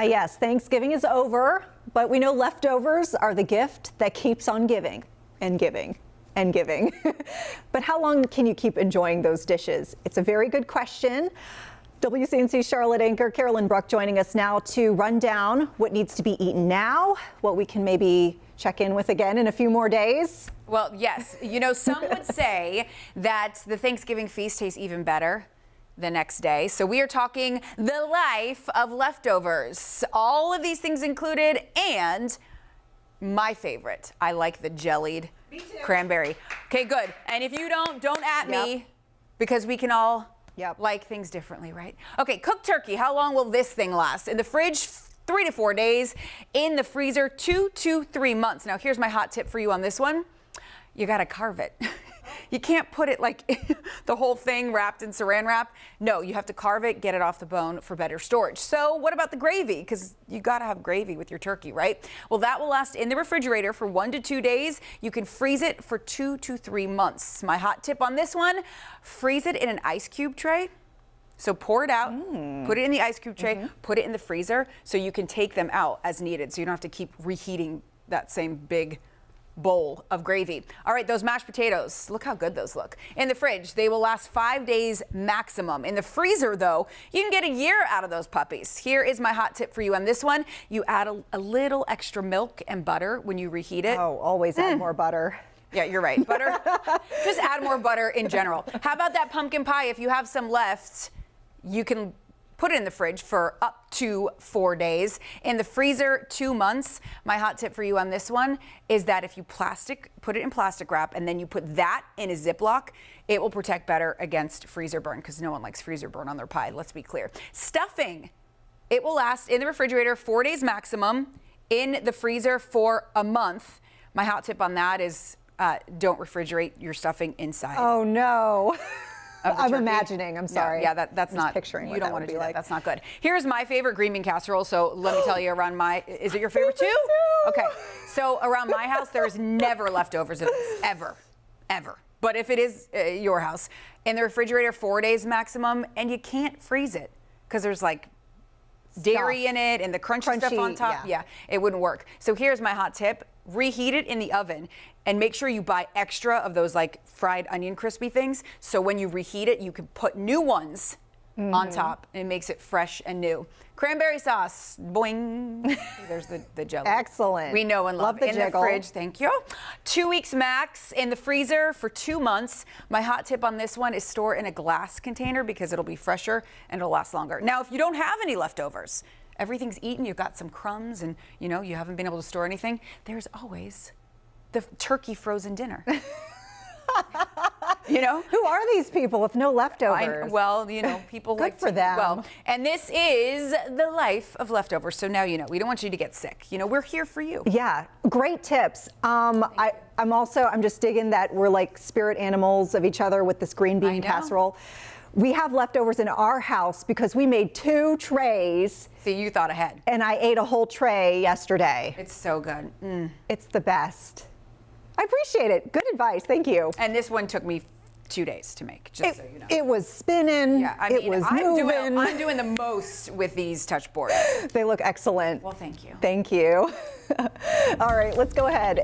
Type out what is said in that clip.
Yes, Thanksgiving is over, but we know leftovers are the gift that keeps on giving and giving and giving. But how long can you keep enjoying those dishes? It's a very good question. WCNC Charlotte anchor Carolyn Bruck joining us now to run down what needs to be eaten now, what we can maybe check in with again in a few more days. Well, yes. You know, some would say that the Thanksgiving feast tastes even better the next day. So we are talking the life of leftovers. All of these things included, and my favorite, I like the jellied cranberry. Okay, good. And if you don't at me, because we can all like things differently, right? Okay, cooked turkey. How long will this thing last? In the fridge, 3 to 4 days. In the freezer, 2 to 3 months. Now, here's my hot tip for you on this one. You gotta carve it. You can't put it like the whole thing wrapped in saran wrap. No, you have to carve it, get it off the bone for better storage. So what about the gravy? Because you gotta have gravy with your turkey, right? Well, that will last in the refrigerator for 1 to 2 days. You can freeze it for 2 to 3 months. My hot tip on this one, freeze it in an ice cube tray. So pour it out, put it in the ice cube tray, put it in the freezer so you can take them out as needed. So you don't have to keep reheating that same big bowl of gravy. All right, those mashed potatoes, look how good those look. In the fridge, they will last 5 days maximum. In the freezer, though, you can get a year out of those puppies. Here is my hot tip for you on this one. You add a little extra milk and butter when you reheat it. Oh, always add more butter. Yeah, you're right. Butter, just add more butter in general. How about that pumpkin pie? If you have some left, you can put it in the fridge for up to 4 days. In the freezer, 2 months. My hot tip for you on this one is that if you put it in plastic wrap and then you put that in a Ziploc, it will protect better against freezer burn, because no one likes freezer burn on their pie, let's be clear. Stuffing, it will last in the refrigerator 4 days maximum, in the freezer for a month. My hot tip on that is don't refrigerate your stuffing inside. Oh no. I'm imagining. I'm sorry. Yeah, that's not. Picturing. You don't want to do that. That's not good. Here's my favorite green bean casserole. So let me tell you, around my, is it your favorite too? Okay. So around my house, there's never leftovers of this, ever. But if it is your house, in the refrigerator, 4 days maximum, and you can't freeze it because there's like dairy in it and the crunchy stuff on top. Yeah, it wouldn't work. So here's my hot tip. Reheat it in the oven and make sure you buy extra of those like fried onion crispy things. So when you reheat it, you can put new ones on top, and it makes it fresh and new. Cranberry sauce, boing. There's the jelly. Excellent. We know and love the in jiggle. the fridge. Thank you. 2 weeks max in the freezer for 2 months. My hot tip on this one is store in a glass container because it'll be fresher and it'll last longer. Now, if you don't have any leftovers, everything's eaten, you've got some crumbs, and you know you haven't been able to store anything, there's always the turkey frozen dinner. You know? Who are these people with no leftovers? Well, you know, people like for them. Well, and this is the life of leftovers. So now you know. We don't want you to get sick. You know, we're here for you. Yeah, great tips. I'm just digging that we're like spirit animals of each other with this green bean casserole. We have leftovers in our house because we made 2 trays. See, you thought ahead. And I ate a whole tray yesterday. It's so good. It's the best. I appreciate it. Good advice. Thank you. And this one took me 2 days to make, just so you know. It was spinning. Yeah, I mean, it was moving. I'm doing the most with these touch boards. They look excellent. Well, thank you. Thank you. All right, let's go ahead.